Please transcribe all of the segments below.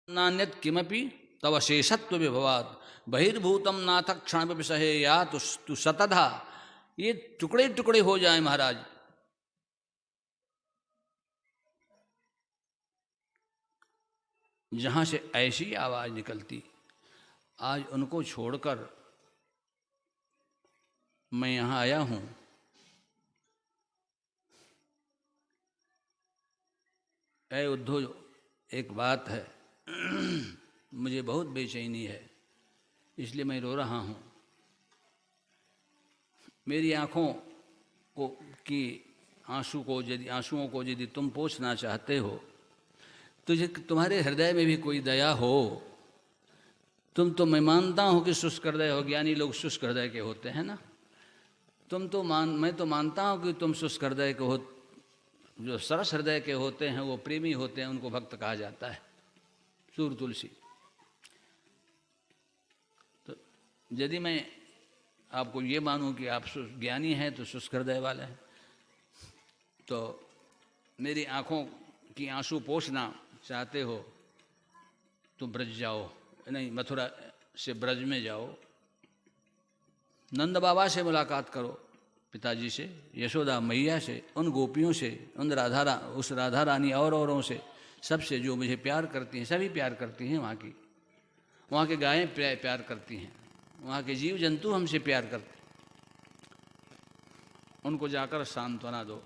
नान्यत किमपि तव शेषत्व विभवात् बहिर्भूतम नाथ क्षण विषहे या तु सतधा। ये टुकड़े टुकड़े हो जाए महाराज, जहाँ से ऐसी आवाज़ निकलती, आज उनको छोड़कर मैं यहाँ आया हूँ। ऐ उद्धव, एक बात है, मुझे बहुत बेचैनी है, इसलिए मैं रो रहा हूँ। मेरी आँखों को की आंसुओं को यदि तुम पोंछना चाहते हो, तुझे तुम्हारे हृदय में भी कोई दया हो। तुम तो, मैं मानता हूँ कि शुष्क हृदय हो, ज्ञानी लोग शुष्क हृदय के होते हैं ना। मैं तो मानता हूँ कि तुम शुष्क हृदय के हो। जो सरस हृदय के होते हैं वो प्रेमी होते हैं, उनको भक्त कहा जाता है। सूर तुलसी। तो यदि मैं आपको ये मानूं कि आप ज्ञानी हैं तो शुष्क हृदय वाले हैं, तो मेरी आँखों की आंसू पोंछना चाहते हो तो ब्रज जाओ, नहीं मथुरा से ब्रज में जाओ, नंद बाबा से मुलाकात करो, पिताजी से, यशोदा मैया से, उन गोपियों से, उस राधा रानी और औरों से, सबसे जो मुझे प्यार करती हैं। सभी प्यार करती हैं, वहाँ के गायें प्यार करती हैं, वहाँ के जीव जंतु हमसे प्यार करते, उनको जाकर सांत्वना दो।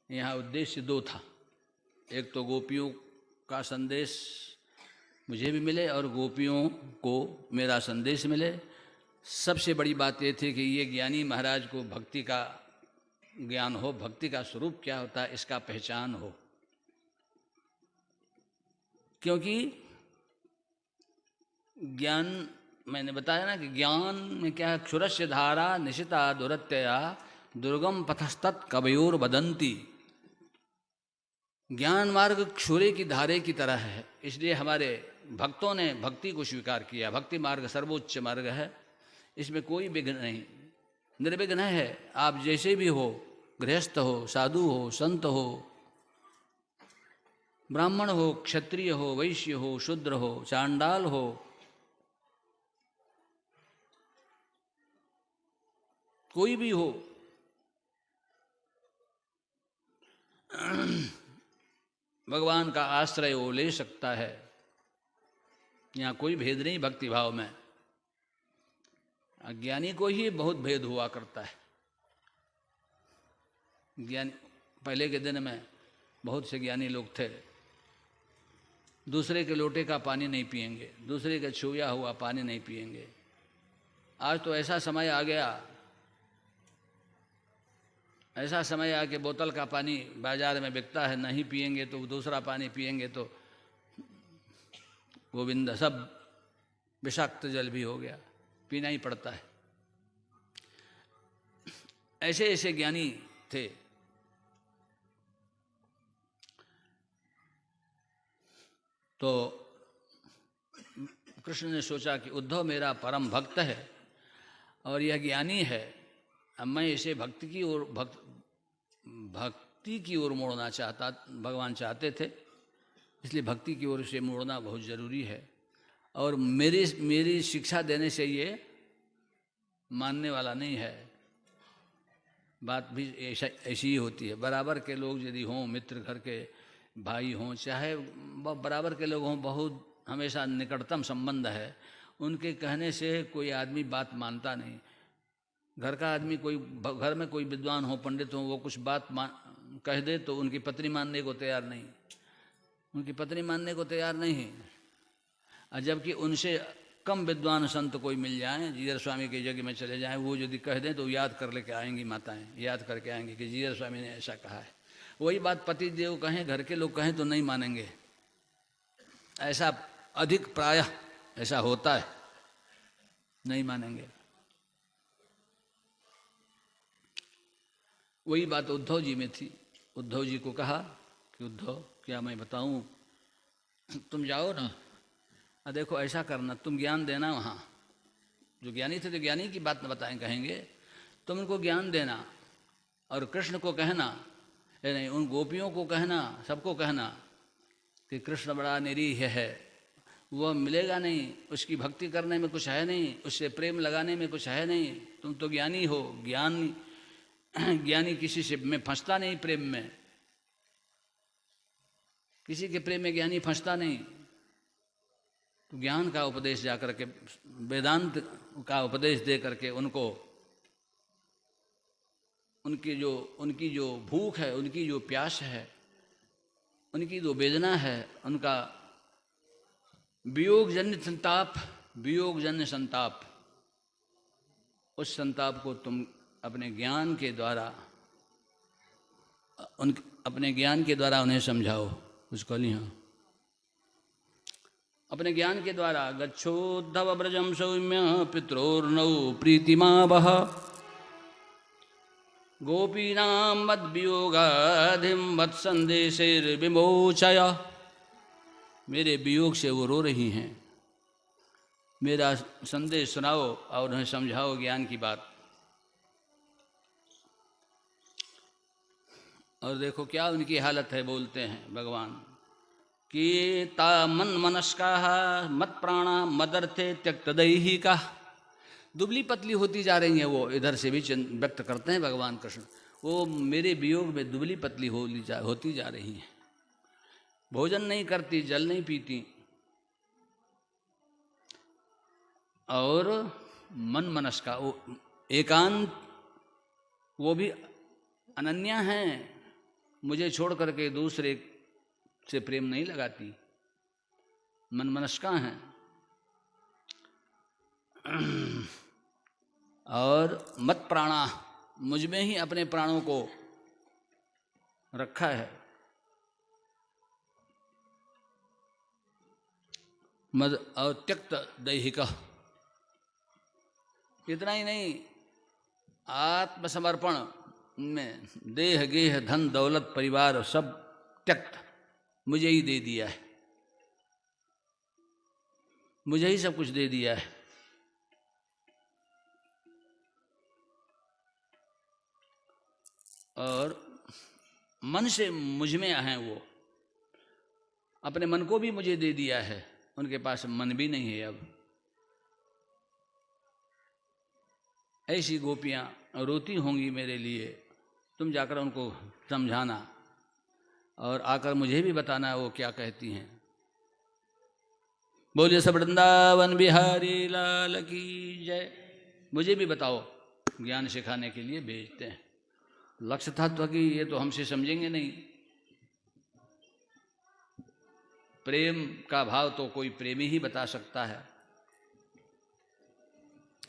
यहाँ उद्देश्य दो था, एक तो गोपियों का संदेश मुझे भी मिले और गोपियों को मेरा संदेश मिले। सबसे बड़ी बात ये थी कि ये ज्ञानी महाराज को भक्ति का ज्ञान हो, भक्ति का स्वरूप क्या होता है इसका पहचान हो। क्योंकि ज्ञान, मैंने बताया ना कि ज्ञान में क्या है, क्षुरस्य धारा निशिता दुरत्यया दुर्गम पथस्तत् कवयोर वदंती। ज्ञान मार्ग क्षुरे की धारे की तरह है, इसलिए हमारे भक्तों ने भक्ति को स्वीकार किया। भक्ति मार्ग सर्वोच्च मार्ग है, इसमें कोई विघ्न नहीं, निर्विघ्न है। आप जैसे भी हो, गृहस्थ हो, साधु हो, संत हो, ब्राह्मण हो, क्षत्रिय हो, वैश्य हो, शूद्र हो, चांडाल हो, कोई भी हो, भगवान का आश्रय वो ले सकता है। यहाँ कोई भेद नहीं भक्ति भाव में। अज्ञानी को ही बहुत भेद हुआ करता है। ज्ञानी, पहले के दिन में बहुत से ज्ञानी लोग थे, दूसरे के लोटे का पानी नहीं पिएंगे, दूसरे का छुआ हुआ पानी नहीं पिएंगे। आज तो ऐसा समय आ गया, ऐसा समय आ कि बोतल का पानी बाजार में बिकता है, नहीं पिएंगे तो दूसरा पानी पिएंगे तो गोविंद, सब विषाक्त जल भी हो गया, पीना ही पड़ता है। ऐसे ऐसे ज्ञानी थे। तो कृष्ण ने सोचा कि उद्धव मेरा परम भक्त है और यह ज्ञानी है, अब मैं इसे भक्ति की ओर मोड़ना चाहता, भगवान चाहते थे, इसलिए भक्ति की ओर से मोड़ना बहुत ज़रूरी है। और मेरी शिक्षा देने से ये मानने वाला नहीं है। बात भी ऐसी ही होती है। बराबर के लोग यदि हों, मित्र घर के भाई हों, चाहे बराबर के लोग हों, बहुत हमेशा निकटतम संबंध है, उनके कहने से कोई आदमी बात मानता नहीं। घर का आदमी, कोई घर में कोई विद्वान हो, पंडित हो, वो कुछ बात कह दे तो उनकी पत्नी मानने को तैयार नहीं, उनकी पत्नी मानने को तैयार नहीं है। और जबकि उनसे कम विद्वान संत कोई मिल जाए, जीयर स्वामी की जगह में चले जाएं, वो यदि कह दें तो याद कर लेके आएंगी, माताएं याद करके आएंगी कि जीयर स्वामी ने ऐसा कहा है। वही बात पति देव कहें, घर के लोग कहें तो नहीं मानेंगे। ऐसा अधिक प्रायः ऐसा होता है, नहीं मानेंगे। वही बात उद्धव जी में थी। उद्धव जी को कहा कि उद्धव, क्या मैं बताऊं, तुम जाओ ना, देखो ऐसा करना, तुम ज्ञान देना। वहाँ जो ज्ञानी थे तो ज्ञानी की बात न बताएं, कहेंगे तुम उनको ज्ञान देना और कृष्ण को कहना, नहीं उन गोपियों को कहना, सबको कहना कि कृष्ण बड़ा निरीह है, वह मिलेगा नहीं। उसकी भक्ति करने में कुछ है नहीं, उससे प्रेम लगाने में कुछ है नहीं। तुम तो ज्ञानी हो, ज्ञानी किसी से में फंसता नहीं, प्रेम में किसी के प्रेम में ज्ञानी फंसता नहीं। तो ज्ञान का उपदेश जा करके, वेदांत का उपदेश दे करके उनको उनकी जो भूख है, उनकी जो प्यास है, उनकी जो वेदना है, उनका वियोगजन्य संताप, उस संताप को तुम अपने ज्ञान के द्वारा उन्हें समझाओ। उसको लिया अपने ज्ञान के द्वारा। गच्छोद्धव व्रजम सौम्य पित्रोर्नौ प्रीतिमावह गोपीनां मद्वियोगाधिं मत्संदेशैर्विमोचय। मेरे वियोग से वो रो रही हैं, मेरा संदेश सुनाओ और उन्हें समझाओ ज्ञान की बात। और देखो क्या उनकी हालत है, बोलते हैं भगवान कि ता मन मनस्का मत प्राणा मदर्थे त्यक्त दैहिका। दुबली पतली होती जा रही हैं वो, इधर से भी व्यक्त करते हैं भगवान कृष्ण। वो मेरे वियोग में दुबली पतली होती जा रही हैं, भोजन नहीं करती, जल नहीं पीती, और मन मनस्का वो एकांत, वो भी अनन्या हैं, मुझे छोड़ करके दूसरे से प्रेम नहीं लगाती, मन मनस्का हैं। और मत प्राणा, मुझ में ही अपने प्राणों को रखा है। मद और त्यक्त दैहिक, इतना ही नहीं, आत्मसमर्पण में देह गेह धन दौलत परिवार सब त्यक्त मुझे ही दे दिया है, मुझे ही सब कुछ दे दिया है। और मन से मुझ में हैं वो, अपने मन को भी मुझे दे दिया है, उनके पास मन भी नहीं है अब। ऐसी गोपियां रोती होंगी मेरे लिए, तुम जाकर उनको समझाना और आकर मुझे भी बताना वो क्या कहती हैं। बोलिए सब वृंदावन बिहारी लाल की जय। मुझे भी बताओ, ज्ञान सिखाने के लिए भेजते हैं। लक्ष्य था तो कि ये तो हमसे समझेंगे नहीं, प्रेम का भाव तो कोई प्रेमी ही बता सकता है,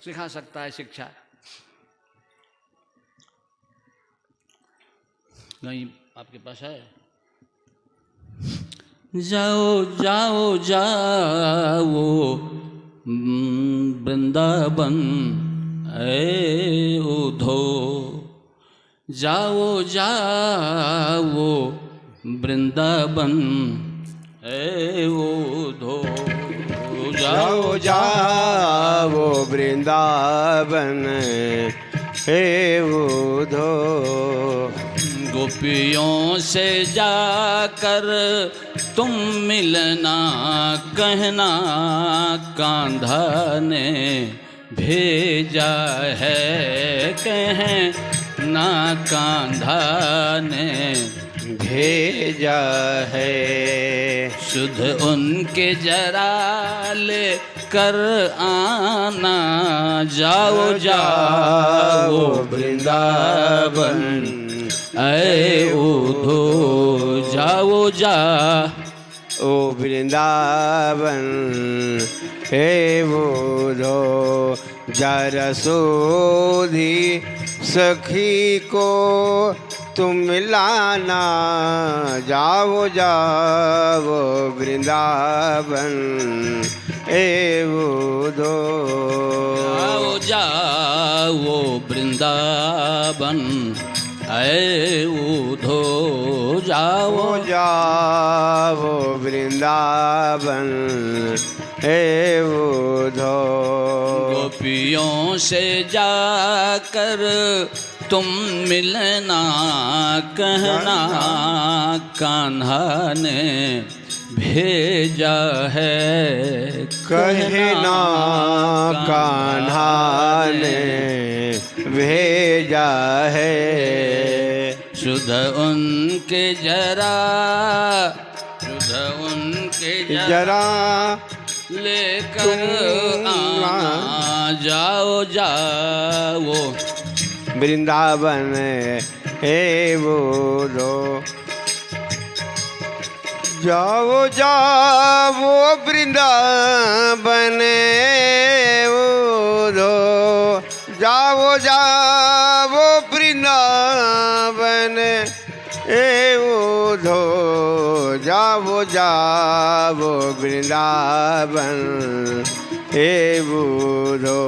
सिखा सकता है शिक्षा। नहीं आपके पास है? जाओ जाओ जाओ वृंदावन ऐ उधो, जाओ जाओ वृंदावन ऐ उधो, जाओ जाओ वृंदावन हे उधो। गोपियों से जाकर तुम मिलना कहना, कान्हा ने भेजा है कहना, कान्हा ने भेजा है। शुद्ध उनके जरा ले कर आना, जाओ जाओ वृंदावन ऐ उधो, जाओ जा ओ वृंदावन हे उधो। जरसोधी सखी को तुम मिलाना, जाओ जाओ वृंदावन ए उधो। जाओ जाओ वृंदावन ऐ उधो, जाओ जाओ वृंदावन हे उधो। गोपियों से जाकर तुम मिलना कहना, कान्हा ने भेजा है कहना कान्हा ने भेजा है। सुध उनके जरा जरा लेकर आना जाओ जाओ वृंदावन हे बोलो। जाओ जाओ वृंदावन बोलो। जाओ जाओ वृंदावन बोलो। जाओ जाओ वृंदावन बोलो।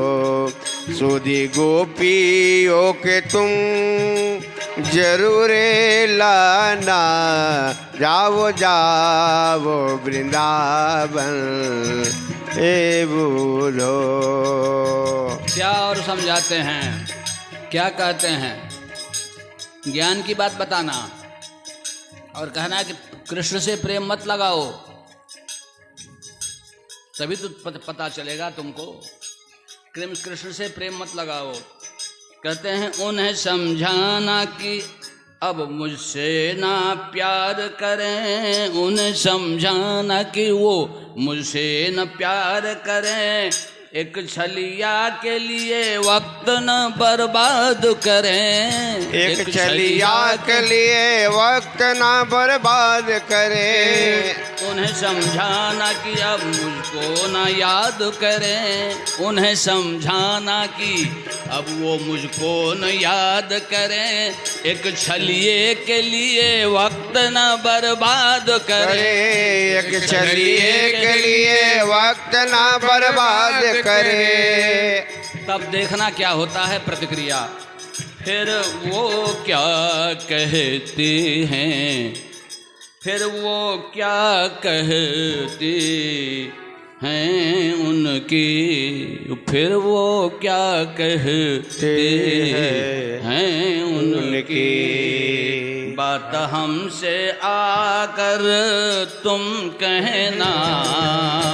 सुधी गोपियों के तुम जरूर लाना। जाओ जाओ वृंदावन बोलो। क्या और समझाते हैं, क्या कहते हैं? ज्ञान की बात बताना और कहना कि कृष्ण से प्रेम मत लगाओ, तभी तो पता चलेगा तुमको। कृष्ण से प्रेम मत लगाओ। कहते हैं उन्हें समझाना कि अब मुझसे ना प्यार करें। उन्हें समझाना कि वो मुझसे न प्यार करें। एक छलिया के लिए वक्त न बर्बाद करें। एक छलिया के लिए वक्त न बर्बाद करें। उन्हें समझाना कि अब मुझको न याद करें। उन्हें समझाना कि अब वो मुझको न याद करें। एक छलिए के लिए वक्त न बर्बाद करें। एक छलिए के लिए वक्त न बर्बाद करे। तब देखना क्या होता है प्रतिक्रिया। फिर वो क्या कहते हैं, फिर वो क्या कहते हैं उनकी, फिर वो क्या कहते हैं उनकी। बात हमसे आकर तुम कहना,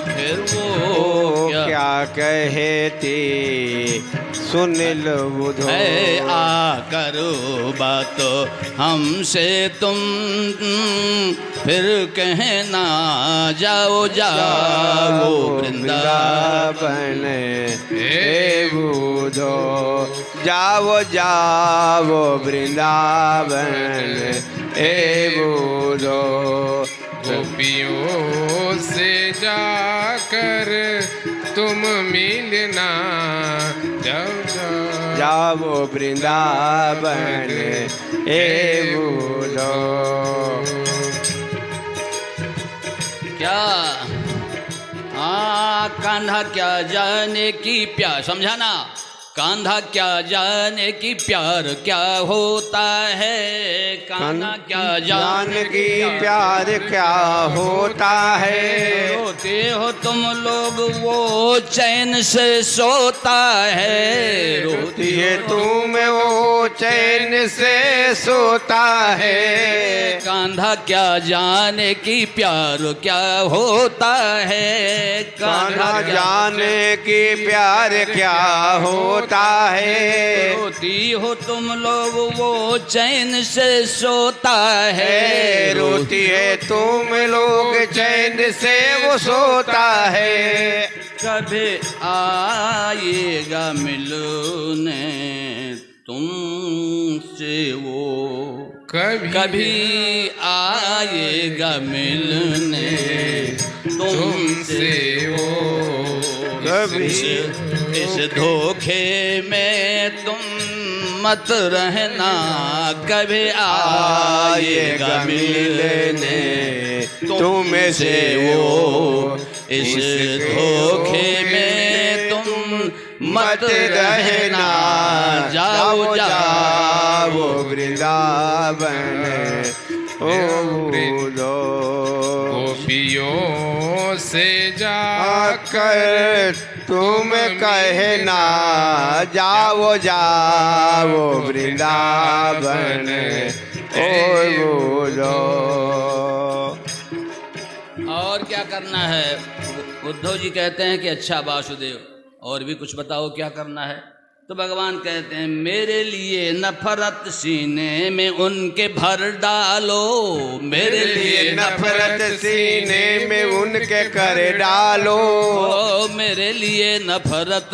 फिर वो क्या कहते सुन लो बुधो। आकर बात हमसे तुम फिर कहना। जाओ जाओ वृंदावन हे बुधो। जाओ जाओ वृंदावन हे बुधो। गोपियों से जाकर तुम मिलना। जाओ वृंदावन हे बुधो। क्या कान्हा क्या जाने की प्यार, समझाना। कान्हा क्या जाने की प्यार क्या होता है। कान्हा क्या जाने की प्यार क्या होता है। रोते हो तुम लोग वो चैन से सोता है। रोती है तुम वो चैन से सोता है। कान्हा क्या जाने की प्यार क्या होता है। कान्हा जाने की प्यार क्या होता है। रोती हो तुम लोग वो चैन से सोता है। रोती है तुम लोग चैन से वो सोता है। कभी आएगा मिलने तुमसे वो, कभी आएगा मिलने तुमसे वो। कभी इस धोखे में तुम मत रहना। कभी आएगा मिलने तुमसे वो। इस धोखे में तुम मत रहना। जाओ जाओ वृंदावन ओ बोलो। गोपियों से जाकर तुम कहना। जाओ जाओ वृंदावन ओ बोलो। और क्या करना है? उद्धव जी कहते हैं कि अच्छा वासुदेव, और भी कुछ बताओ क्या करना है? तो भगवान कहते हैं मेरे लिए नफरत सीने में उनके भर डालो, मेरे लिए नफरत सीने में उनके कर डालो, मेरे लिए नफरत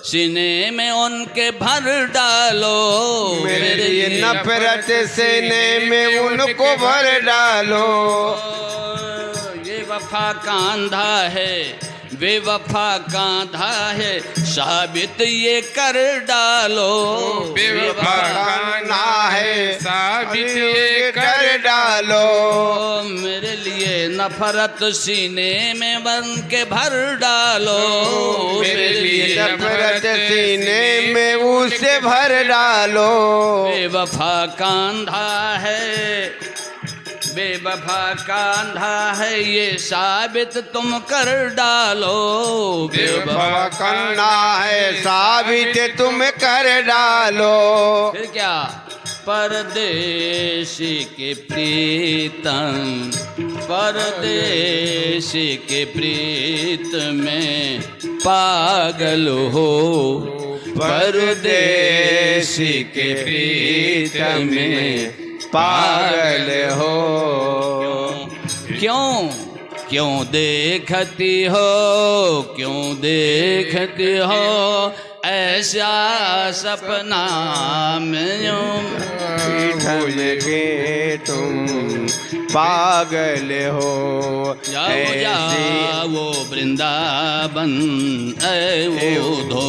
सीने में उनके भर डालो, मेरे लिए नफरत सीने में उनको भर डालो। ये वफा कांधा है, बेवफा कांधा है, साबित ये कर डालो, बेवफा कांधा है, साबित ये कर डालो। मेरे लिए नफरत सीने में बन के भर डालो, मेरे लिए नफरत सीने में उसे भर डालो। बेवफा कांधा है, बेवफा कांधा है, ये साबित तुम कर डालो, बेवफा कांधा है, साबित तुम कर डालो। फिर क्या? परदेसी के प्रीतम, परदेसी के प्रीत में पागल हो, परदेसी के प्रीत में पागल हो। क्यों क्यों देखती हो, क्यों देखती हो ऐसा सपना में, भूल के तुम पागल हो। जाओ जाओ वृंदावन, ऐ उधो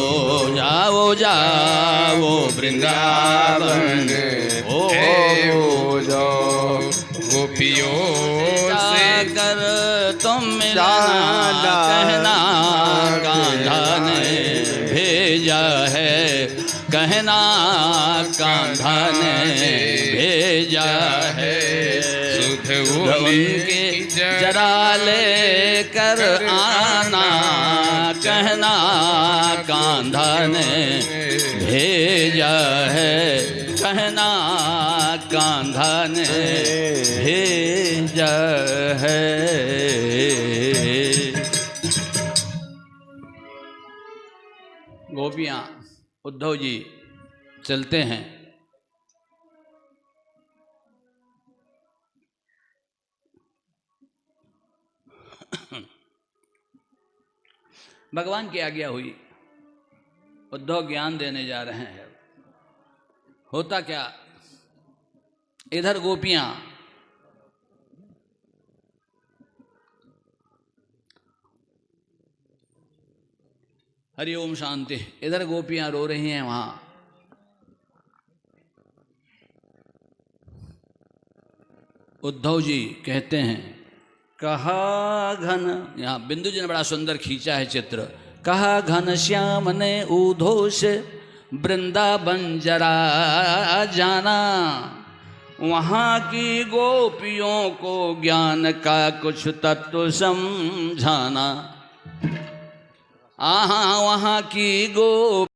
जाओ जाओ वृंदावन, ओ जो गोपियों से कर तुम मिलना कहना, कान्हा ने भेजा है, कहना कान्हा ने भेजा है। उनके जरा ले कर आना, कहना कान्हा ने भेजा है, कहना कान्हा ने भेजा है। गोपियाँ उद्धव जी चलते हैं। भगवान की आज्ञा हुई, उद्धव ज्ञान देने जा रहे हैं। होता क्या, इधर गोपियां हरि ओम शांति, इधर गोपियां रो रही हैं। वहां उद्धव जी कहते हैं कहा घन, यहाँ बिंदु जी ने बड़ा सुंदर खींचा है चित्र, कहा घन श्याम ने ऊधो से वृंदावन जरा जाना, वहाँ की गोपियों को ज्ञान का कुछ तत्व समझाना। वहाँ की गो